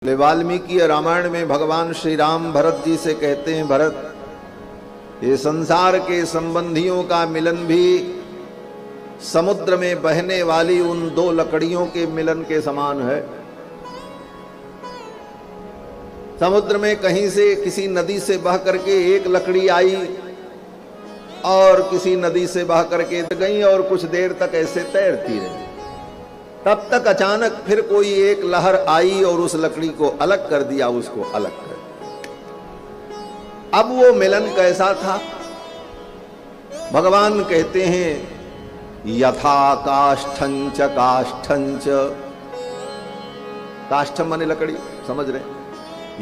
वाल्मीकि रामायण में भगवान श्री राम भरत जी से कहते हैं, भरत, ये संसार के संबंधियों का मिलन भी समुद्र में बहने वाली उन दो लकड़ियों के मिलन के समान है। समुद्र में कहीं से किसी नदी से बह करके एक लकड़ी आई और किसी नदी से बह करके गई और कुछ देर तक ऐसे तैरती रही। तब तक अचानक फिर कोई एक लहर आई और उस लकड़ी को अलग कर दिया, उसको अलग कर दिया। अब वो मिलन कैसा था? भगवान कहते हैं, यथा काष्ठंच काष्ठंच, काष्ठम माने लकड़ी, समझ रहे?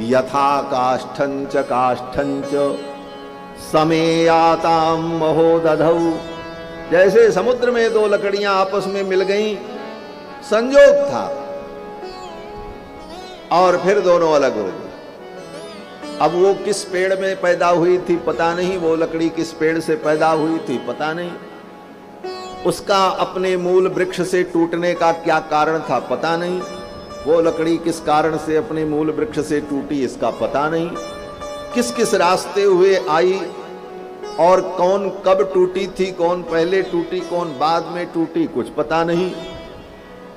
यथा काष्ठंच काष्ठंच समेयाताम महोदधौ, जैसे समुद्र में दो लकड़ियां आपस में मिल गईं, संयोग था और फिर दोनों अलग हो गए। अब वो किस पेड़ में पैदा हुई थी पता नहीं, वो लकड़ी किस पेड़ से पैदा हुई थी पता नहीं, उसका अपने मूल वृक्ष से टूटने का क्या कारण था पता नहीं, वो लकड़ी किस कारण से अपने मूल वृक्ष से टूटी इसका पता नहीं, किस किस रास्ते हुए आई और कौन कब टूटी थी, कौन पहले टूटी कौन बाद में टूटी, कुछ पता नहीं।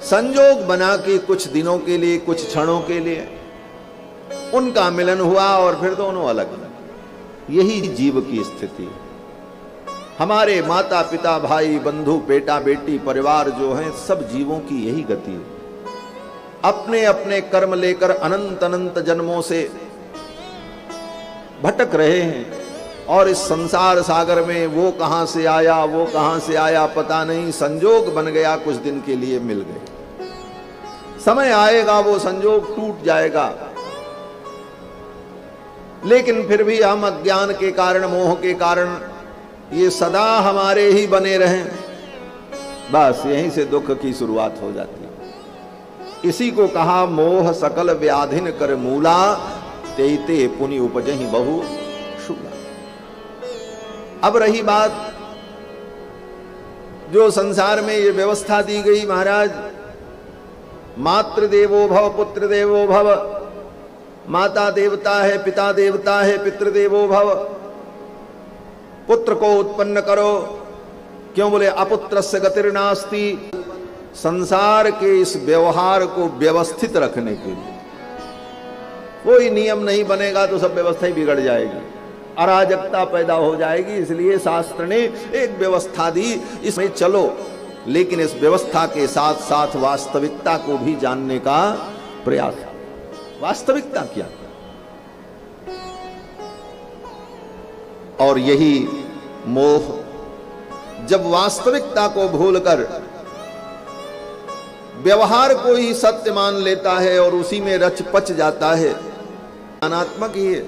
संयोग बना के कुछ दिनों के लिए, कुछ क्षणों के लिए उनका मिलन हुआ और फिर दोनों अलग। यही जीव की स्थिति। हमारे माता पिता, भाई बंधु, बेटा बेटी, परिवार जो हैं, सब जीवों की यही गति है। अपने अपने कर्म लेकर अनंत अनंत जन्मों से भटक रहे हैं और इस संसार सागर में वो कहां से आया, वो कहां से आया पता नहीं, संजोग बन गया, कुछ दिन के लिए मिल गए। समय आएगा वो संजोग टूट जाएगा, लेकिन फिर भी हम अज्ञान के कारण, मोह के कारण ये सदा हमारे ही बने रहें, बस यहीं से दुख की शुरुआत हो जाती है। इसी को कहा मोह सकल व्याधिन कर मूला, तेते पुनि उपजहि बहु शूला। अब रही बात जो संसार में ये व्यवस्था दी गई, महाराज, मातृ देवो भव पुत्र देवो भव, माता देवता है, पिता देवता है, पितृ देवो भव, पुत्र को उत्पन्न करो, क्यों बोले अपुत्रस्य गतिर्नास्ति। संसार के इस व्यवहार को व्यवस्थित रखने के लिए कोई नियम नहीं बनेगा तो सब व्यवस्था ही बिगड़ जाएगी, अराजकता पैदा हो जाएगी। इसलिए शास्त्र ने एक व्यवस्था दी, इसमें चलो, लेकिन इस व्यवस्था के साथ साथ वास्तविकता को भी जानने का प्रयास। वास्तविकता क्या? और यही मोह जब वास्तविकता को भूलकर व्यवहार को ही सत्य मान लेता है और उसी में रच पच जाता है, अनात्मक ही है।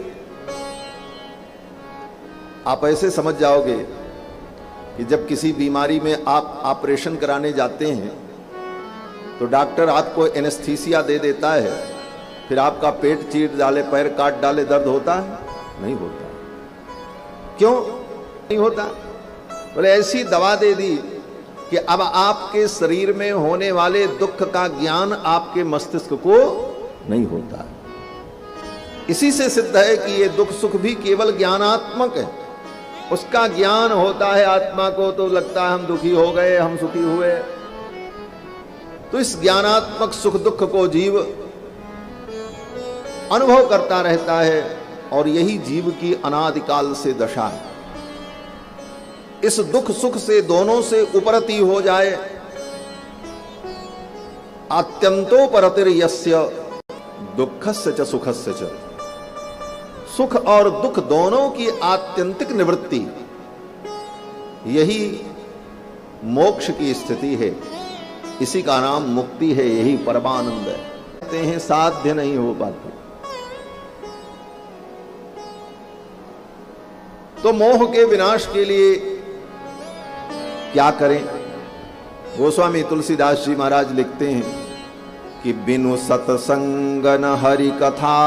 आप ऐसे समझ जाओगे कि जब किसी बीमारी में आप ऑपरेशन कराने जाते हैं तो डॉक्टर आपको एनेस्थीसिया दे देता है, फिर आपका पेट चीर डाले, पैर काट डाले, दर्द होता है? नहीं होता। क्यों नहीं होता? बोले ऐसी दवा दे दी कि अब आपके शरीर में होने वाले दुख का ज्ञान आपके मस्तिष्क को नहीं होता। इसी से सिद्ध है कि ये दुख सुख भी केवल ज्ञानात्मक है। उसका ज्ञान होता है आत्मा को तो लगता है हम दुखी हो गए, हम सुखी हुए। तो इस ज्ञानात्मक सुख दुख को जीव अनुभव करता रहता है और यही जीव की अनादिकाल से दशा है। इस दुख सुख से दोनों से उपरति हो जाए, अत्यंतोपरतिर यस्य दुःखस्य च सुखस्य च, सुख और दुख दोनों की आत्यंतिक निवृत्ति, यही मोक्ष की स्थिति है। इसी का नाम मुक्ति है, यही परमानंद है। कहते हैं साध्य नहीं हो पाते। तो मोह के विनाश के लिए क्या करें? गोस्वामी तुलसीदास जी महाराज लिखते हैं कि बिनु सत्संग न हरि कथा,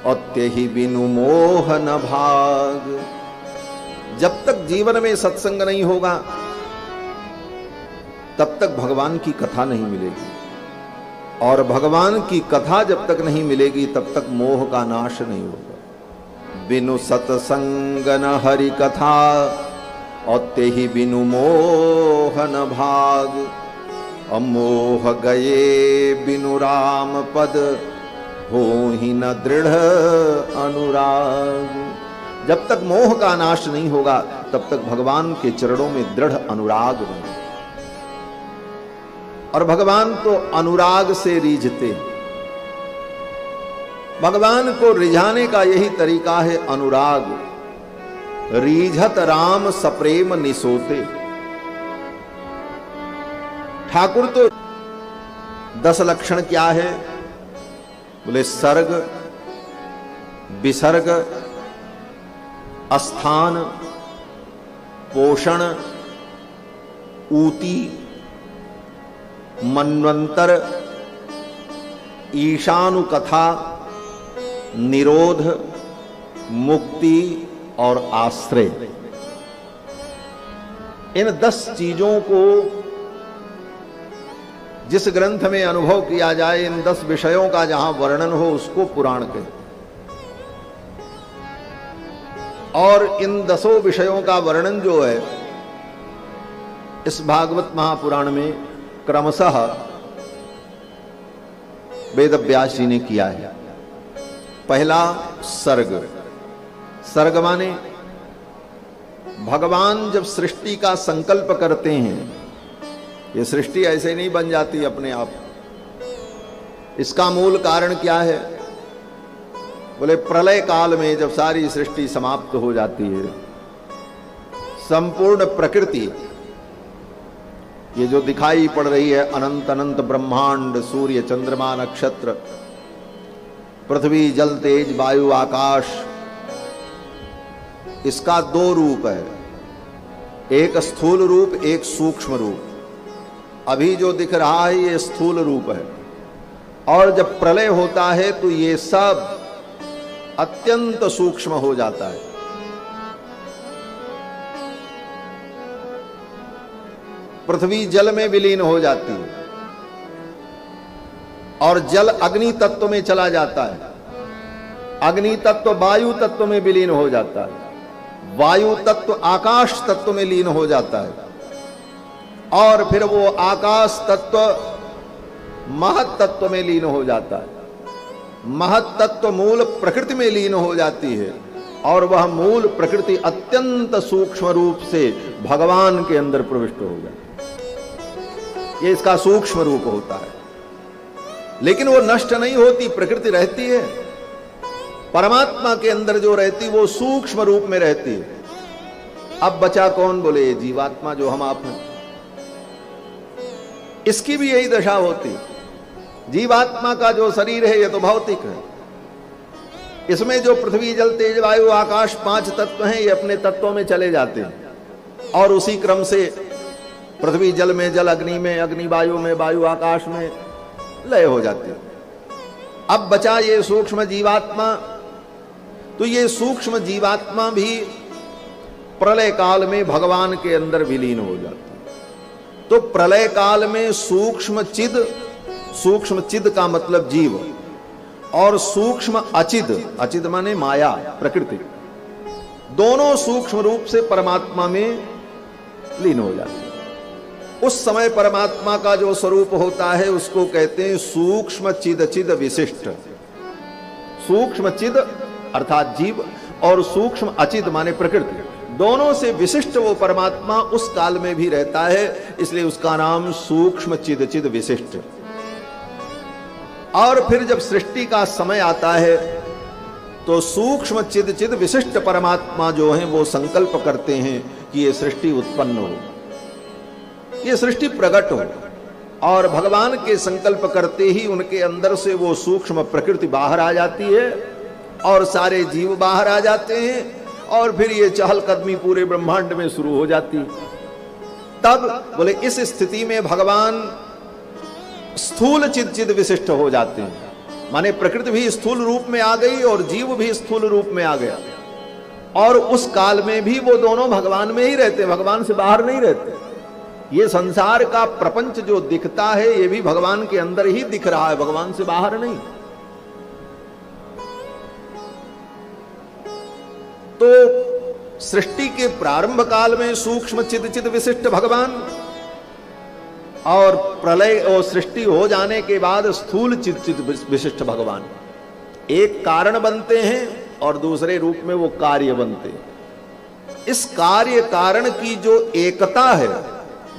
अत्यहि बिनु मोह न भाग। जब तक जीवन में सत्संग नहीं होगा तब तक भगवान की कथा नहीं मिलेगी। और भगवान की कथा जब तक नहीं मिलेगी तब तक मोह का नाश नहीं होगा। बिनु सत्संग न हरि कथा और ते ही बिनु मोह न भाग। अमोह गए बिनु राम पद हो ही न दृढ़ अनुराग। जब तक मोह का नाश नहीं होगा तब तक भगवान के चरणों में दृढ़ अनुराग नहीं। और भगवान तो अनुराग से रीझते। भगवान को रिझाने का यही तरीका है अनुराग। रीझत राम सप्रेम निसोते। ठाकुर तो 10 लक्षण क्या है? बोले सर्ग, विसर्ग, अस्थान, पोषण, ऊती, मन्वंतर, ईशानुकथा, निरोध, मुक्ति और आश्रय। इन 10 चीजों को जिस ग्रंथ में अनुभव किया जाए, इन 10 विषयों का जहां वर्णन हो उसको पुराण कहते। और इन 10 विषयों का वर्णन जो है इस भागवत महापुराण में क्रमशः वेदव्यास जी ने किया है। पहला सर्ग। सर्ग माने भगवान जब सृष्टि का संकल्प करते हैं, ये सृष्टि ऐसे नहीं बन जाती अपने आप। इसका मूल कारण क्या है? बोले प्रलय काल में जब सारी सृष्टि समाप्त हो जाती है, संपूर्ण प्रकृति ये जो दिखाई पड़ रही है अनंत अनंत ब्रह्मांड, सूर्य चंद्रमा नक्षत्र, पृथ्वी जल तेज वायु आकाश, इसका 2 रूप है, एक स्थूल रूप एक सूक्ष्म रूप। अभी जो दिख रहा है ये स्थूल रूप है, और जब प्रलय होता है तो ये सब अत्यंत सूक्ष्म हो जाता है। पृथ्वी जल में विलीन हो जाती है और जल अग्नि तत्व में चला जाता है, अग्नि तत्व वायु तत्व में विलीन हो जाता है, वायु तत्व आकाश तत्व में लीन हो जाता है, और फिर वो आकाश तत्व महत तत्व में लीन हो जाता है, महत तत्व मूल प्रकृति में लीन हो जाती है, और वह मूल प्रकृति अत्यंत सूक्ष्म रूप से भगवान के अंदर प्रविष्ट हो जाती है। ये इसका सूक्ष्म रूप होता है, लेकिन वो नष्ट नहीं होती, प्रकृति रहती है। परमात्मा के अंदर जो रहती वो सूक्ष्म रूप में रहती है। अब बचा कौन? बोले जीवात्मा, जो हम आप हैं। इसकी भी यही दशा होती है। जीवात्मा का जो शरीर है ये तो भौतिक है, इसमें जो पृथ्वी जल तेज वायु आकाश 5 तत्व हैं ये अपने तत्वों में चले जाते हैं, और उसी क्रम से पृथ्वी जल में जल, अग्नि में अग्नि, वायु में वायु, आकाश में लय हो जाती है। अब बचा ये सूक्ष्म जीवात्मा, तो ये सूक्ष्म जीवात्मा भी प्रलय काल में भगवान के अंदर विलीन हो जाती है। तो प्रलय काल में सूक्ष्म चिद का मतलब जीव, और सूक्ष्म अचिद, अचिद माने माया प्रकृति, दोनों सूक्ष्म रूप से परमात्मा में लीन हो जाते हैं। उस समय परमात्मा का जो स्वरूप होता है उसको कहते हैं सूक्ष्म चिद चिद विशिष्ट। सूक्ष्म चिद अर्थात जीव, और सूक्ष्म अचिद माने प्रकृति, दोनों से विशिष्ट वो परमात्मा उस काल में भी रहता है, इसलिए उसका नाम सूक्ष्म चिद चिद विशिष्ट। और फिर जब सृष्टि का समय आता है तो सूक्ष्म चिद चिद विशिष्ट परमात्मा जो हैं वो संकल्प करते हैं कि ये सृष्टि उत्पन्न हो, ये सृष्टि प्रकट हो, और भगवान के संकल्प करते ही उनके अंदर से वो सूक्ष्म प्रकृति बाहर आ जाती है और सारे जीव बाहर आ जाते हैं, और फिर ये चहलकदमी पूरे ब्रह्मांड में शुरू हो जाती है। तब बोले इस स्थिति में भगवान स्थूल चिद चिद विशिष्ट हो जाते हैं, माने प्रकृति भी स्थूल रूप में आ गई और जीव भी स्थूल रूप में आ गया, और उस काल में भी वो दोनों भगवान में ही रहते, भगवान से बाहर नहीं रहते। ये संसार का प्रपंच जो दिखता है ये भी भगवान के अंदर ही दिख रहा है, भगवान से बाहर नहीं। तो सृष्टि के प्रारंभ काल में सूक्ष्म चिद चिद विशिष्ट भगवान, और प्रलय और सृष्टि हो जाने के बाद स्थूल चिद चिद विशिष्ट भगवान। एक कारण बनते हैं और दूसरे रूप में वो कार्य बनते हैं। इस कार्य कारण की जो एकता है,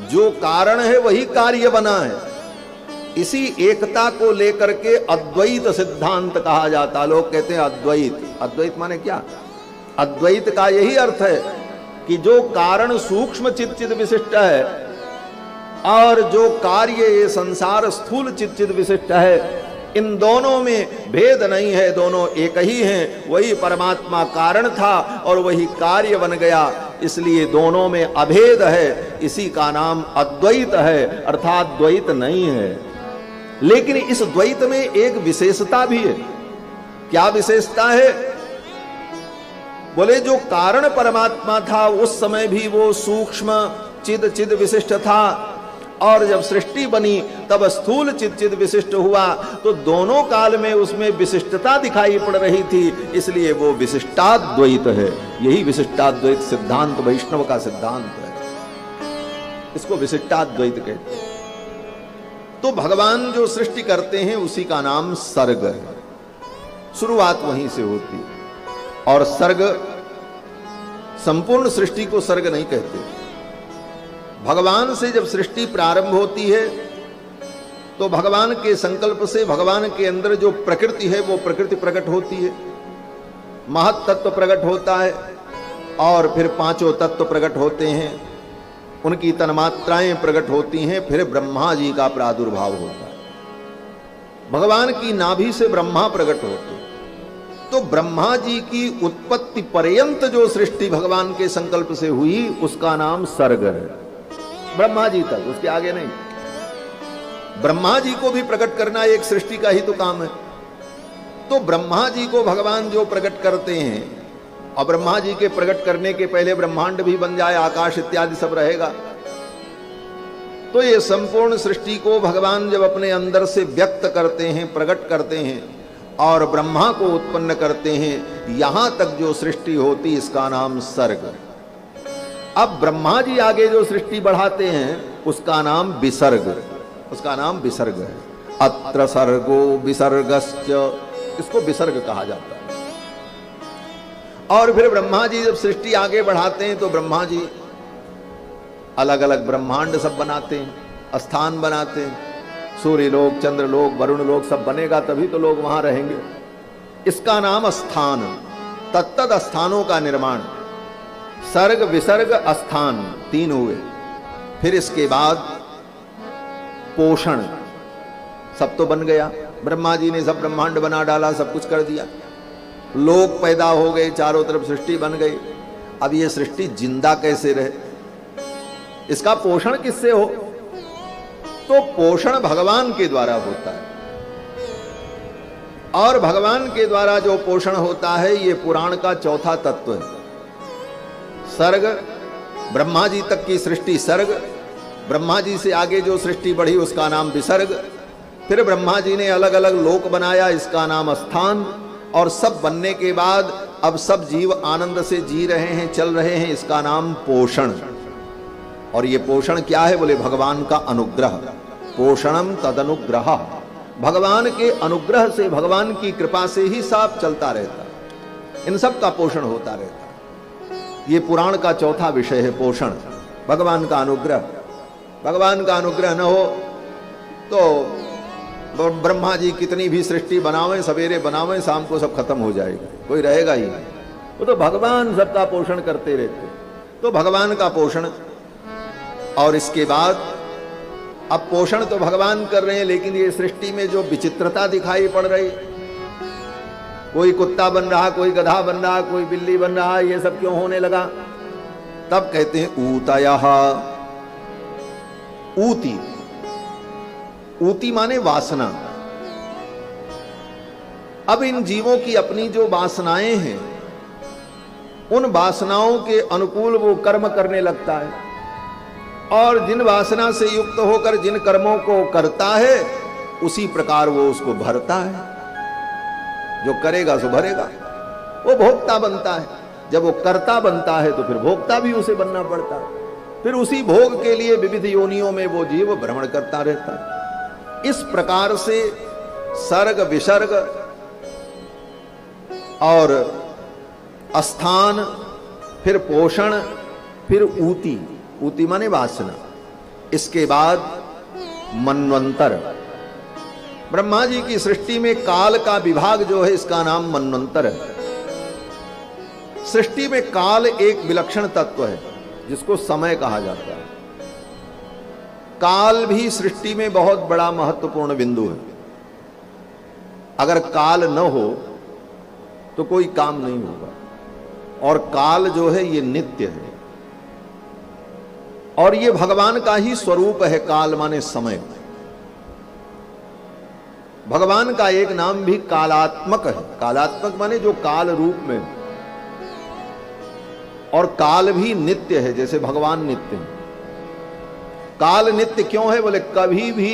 जो कारण है वही कार्य बना है, इसी एकता को लेकर के अद्वैत सिद्धांत कहा जाता। लोग कहते हैं अद्वैत, अद्वैत माने क्या? अद्वैत का यही अर्थ है कि जो कारण सूक्ष्म चिद चिद विशिष्ट है और जो कार्य ये संसार स्थूल चिद चिद विशिष्ट है, इन दोनों में भेद नहीं है, दोनों एक ही हैं। वही परमात्मा कारण था और वही कार्य बन गया, इसलिए दोनों में अभेद है। इसी का नाम अद्वैत है, अर्थात द्वैत नहीं है। लेकिन इस द्वैत में एक विशेषता भी है। क्या विशेषता है? बोले जो कारण परमात्मा था उस समय भी वो सूक्ष्म चिद चिद विशिष्ट था, और जब सृष्टि बनी तब स्थूल चिद चिद विशिष्ट हुआ, तो दोनों काल में उसमें विशिष्टता दिखाई पड़ रही थी, इसलिए वो विशिष्टाद्वैत है। यही विशिष्टाद्वैत सिद्धांत वैष्णव का सिद्धांत है, इसको विशिष्टाद्वैत कहते हैं। तो भगवान जो सृष्टि करते हैं उसी का नाम सर्ग है, शुरुआत वहीं से होती है। और सर्ग, संपूर्ण सृष्टि को सर्ग नहीं कहते। भगवान से जब सृष्टि प्रारंभ होती है तो भगवान के संकल्प से भगवान के अंदर जो प्रकृति है वो प्रकृति प्रकट होती है, महत तत्व प्रकट होता है, और फिर पांचों तत्व प्रकट होते हैं, उनकी तन्मात्राएं प्रकट होती हैं, फिर ब्रह्मा जी का प्रादुर्भाव होता है। भगवान की नाभि से ब्रह्मा प्रकट होते हैं। तो ब्रह्मा जी की उत्पत्ति पर्यंत जो सृष्टि भगवान के संकल्प से हुई उसका नाम सर्ग है। ब्रह्मा जी तक, उसके आगे नहीं। ब्रह्मा जी को भी प्रकट करना एक सृष्टि का ही तो काम है। तो ब्रह्मा जी को भगवान जो प्रकट करते हैं, और ब्रह्मा जी के प्रकट करने के पहले ब्रह्मांड भी बन जाए, आकाश इत्यादि सब रहेगा, तो ये संपूर्ण सृष्टि को भगवान जब अपने अंदर से व्यक्त करते हैं, प्रकट करते हैं और ब्रह्मा को उत्पन्न करते हैं, यहां तक जो सृष्टि होती इसका नाम सर्ग। अब ब्रह्मा जी आगे जो सृष्टि बढ़ाते हैं उसका नाम विसर्ग, उसका नाम विसर्ग है। अत्र सर्गो विसर्गश्च, इसको विसर्ग कहा जाता है। और फिर ब्रह्मा जी जब सृष्टि आगे बढ़ाते हैं तो ब्रह्मा जी अलग अलग ब्रह्मांड सब बनाते हैं, स्थान बनाते हैं, सूर्य लोक, चंद्र लोक, वरुण लोक सब बनेगा तभी तो लोग वहां रहेंगे। इसका नाम स्थान, तत्तद स्थानों का निर्माण। सर्ग विसर्ग स्थान तीन हुए। फिर इसके बाद पोषण, सब तो बन गया, ब्रह्मा जी ने सब ब्रह्मांड बना डाला, सब कुछ कर दिया, लोग पैदा हो गए, चारों तरफ सृष्टि बन गई। अब ये सृष्टि जिंदा कैसे रहे, इसका पोषण किससे हो? तो पोषण भगवान के द्वारा होता है, और भगवान के द्वारा जो पोषण होता है ये पुराण का चौथा तत्व है। सर्ग, ब्रह्मा जी तक की सृष्टि सर्ग, ब्रह्मा जी से आगे जो सृष्टि बढ़ी उसका नाम विसर्ग, फिर ब्रह्मा जी ने अलग अलग लोक बनाया, इसका नाम स्थान, और सब बनने के बाद अब सब जीव आनंद से जी रहे हैं, चल रहे हैं, इसका नाम पोषण। और ये पोषण क्या है? बोले भगवान का अनुग्रह, पोषणम तदनुग्रह। भगवान के अनुग्रह से, भगवान की कृपा से ही सब चलता रहता है, इन सब का पोषण होता रहता है। ये पुराण का चौथा विषय है, पोषण, भगवान का अनुग्रह। भगवान का अनुग्रह न हो तो ब्रह्मा जी कितनी भी सृष्टि बनावें, सवेरे बनावें, शाम को सब खत्म हो जाएगा, कोई रहेगा ही नहीं। वो तो भगवान सबका पोषण करते रहते। तो भगवान का पोषण, और इसके बाद अब पोषण तो भगवान कर रहे हैं, लेकिन ये सृष्टि में जो विचित्रता दिखाई पड़ रही, कोई कुत्ता बन रहा, कोई गधा बन रहा, कोई बिल्ली बन रहा, ये सब क्यों होने लगा? तब कहते हैं ऊतयः। ऊती, ऊती माने वासना। अब इन जीवों की अपनी जो वासनाएं हैं, उन वासनाओं के अनुकूल वो कर्म करने लगता है। और जिन वासना से युक्त होकर जिन कर्मों को करता है उसी प्रकार वो उसको भरता है। जो करेगा सो भरेगा, वो भोक्ता बनता है। जब वो कर्ता बनता है तो फिर भोक्ता भी उसे बनना पड़ता है। फिर उसी भोग के लिए विविध योनियों में वो जीव भ्रमण करता रहता है। इस प्रकार से सर्ग विसर्ग और स्थान, फिर पोषण, फिर ऊती, ऊती माने वासना, इसके बाद मनवंतर। ब्रह्मा जी की सृष्टि में काल का विभाग जो है इसका नाम मनवंतर है। सृष्टि में काल एक विलक्षण तत्व है जिसको समय कहा जाता है। काल भी सृष्टि में बहुत बड़ा महत्वपूर्ण बिंदु है। अगर काल न हो तो कोई काम नहीं होगा। और काल जो है ये नित्य है और ये भगवान का ही स्वरूप है। काल माने समय। भगवान का एक नाम भी कालात्मक है। कालात्मक माने जो काल रूप में, और काल भी नित्य है जैसे भगवान नित्य है। काल नित्य क्यों है बोले, कभी भी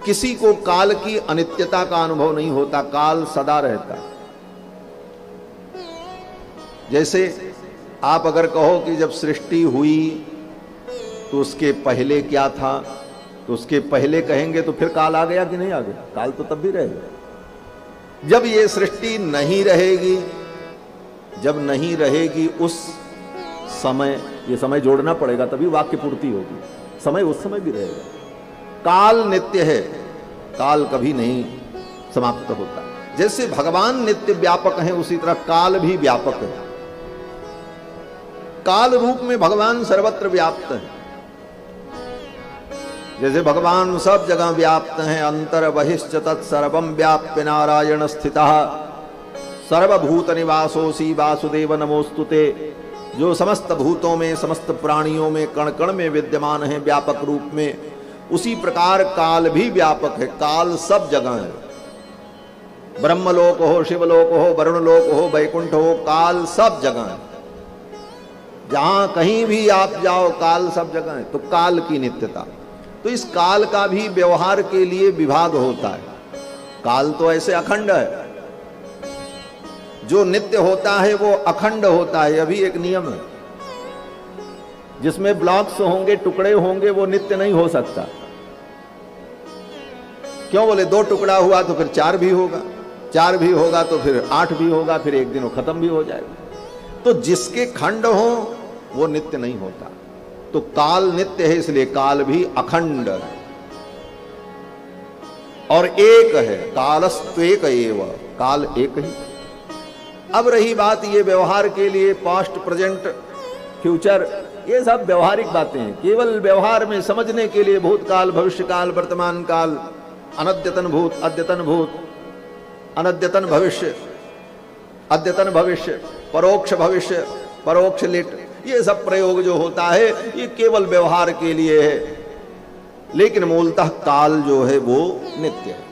किसी को काल की अनित्यता का अनुभव नहीं होता। काल सदा रहता। जैसे आप अगर कहो कि जब सृष्टि हुई तो उसके पहले क्या था, तो उसके पहले कहेंगे तो फिर काल आ गया कि नहीं आ गया? काल तो तब भी रहेगा। जब ये सृष्टि नहीं रहेगी, जब नहीं रहेगी उस समय, ये समय जोड़ना पड़ेगा तभी वाक्य पूर्ति होगी। समय उस समय भी रहेगा। काल नित्य है, काल कभी नहीं समाप्त होता। जैसे भगवान नित्य व्यापक हैं उसी तरह काल भी व्यापक है। काल रूप में भगवान सर्वत्र व्याप्त है। जैसे भगवान सब जगह व्याप्त हैं। अंतर बहिश्च तत्सर्वं व्याप्य नारायण स्थितः सर्वभूत निवासोसी वासुदेव नमोस्तुते। जो समस्त भूतों में, समस्त प्राणियों में, कण कण में विद्यमान है व्यापक रूप में, उसी प्रकार काल भी व्यापक है। काल सब जगह है। ब्रह्मलोक हो, शिवलोक हो, वरुण लोक हो, वैकुंठ हो, काल सब जगह है। जहां कहीं भी आप जाओ काल सब जगह है। तो काल की नित्यता। तो इस काल का भी व्यवहार के लिए विभाग होता है। काल तो ऐसे अखंड है। जो नित्य होता है वो अखंड होता है। अभी एक नियम है, जिसमें ब्लॉक्स होंगे, टुकड़े होंगे, वो नित्य नहीं हो सकता। क्यों बोले, 2 टुकड़ा हुआ तो फिर 4 भी होगा, 4 भी होगा तो फिर 8 भी होगा, फिर एक दिन वो खत्म भी हो जाएगा। तो जिसके खंड हो वो नित्य नहीं होता। तो काल नित्य है, इसलिए काल भी अखंड है और एक है। कालस्त्वेक एव, काल एक ही। अब रही बात ये व्यवहार के लिए पास्ट, प्रेजेंट, फ्यूचर, ये सब व्यवहारिक बातें हैं। केवल व्यवहार में समझने के लिए भूतकाल, भविष्यकाल, वर्तमान काल, अनद्यतन भूत, अद्यतन भूत, अनद्यतन भविष्य, अद्यतन भविष्य, परोक्ष भविष्य, परोक्ष लिट, ये सब प्रयोग जो होता है ये केवल व्यवहार के लिए है। लेकिन मूलतः काल जो है वो नित्य है।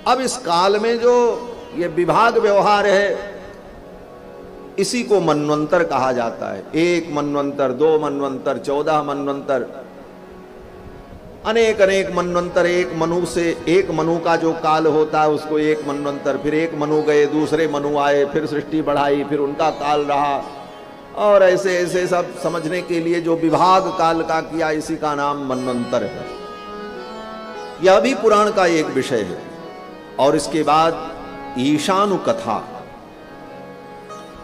अब इस काल में जो ये विभाग व्यवहार है इसी को मनवंतर कहा जाता है। 1 मनवंतर, 2 मनवंतर, 14 मनवंतर, अनेक अनेक मनवंतर। एक मनु से, एक मनु का जो काल होता है उसको 1 मनवंतर, फिर 1 मनु गए, दूसरे मनु आए, फिर सृष्टि बढ़ाई, फिर उनका काल रहा, और ऐसे ऐसे सब समझने के लिए जो विभाग काल का किया इसी का नाम मनवंतर है। यह भी पुराण का एक विषय है। और इसके बाद ईशानु कथा।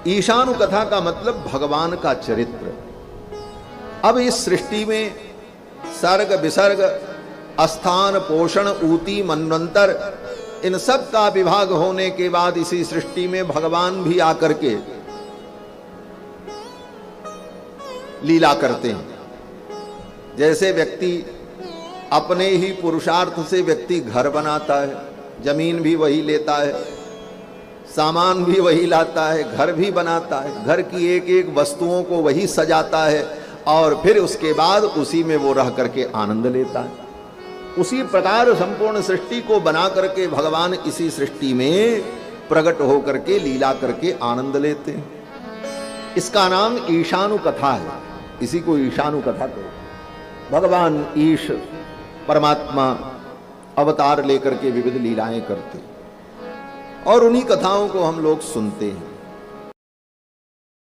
ईशानु कथा का मतलब भगवान का चरित्र। अब इस सृष्टि में सर्ग विसर्ग, स्थान, पोषण, ऊती, मनवंतर, इन सब का विभाग होने के बाद इसी सृष्टि में भगवान भी आकर के लीला करते हैं। जैसे व्यक्ति अपने ही पुरुषार्थ से व्यक्ति घर बनाता है, जमीन भी वही लेता है, सामान भी वही लाता है, घर भी बनाता है, घर की एक एक वस्तुओं को वही सजाता है और फिर उसके बाद उसी में वो रह करके आनंद लेता है। उसी प्रकार संपूर्ण सृष्टि को बना करके भगवान इसी सृष्टि में प्रकट होकर के लीला करके आनंद लेते हैं। इसका नाम ईशानु कथा है। इसी को ईशानु कथा कहते। भगवान ईश परमात्मा अवतार लेकर के विविध लीलाएं करते और उन्हीं कथाओं को हम लोग सुनते हैं।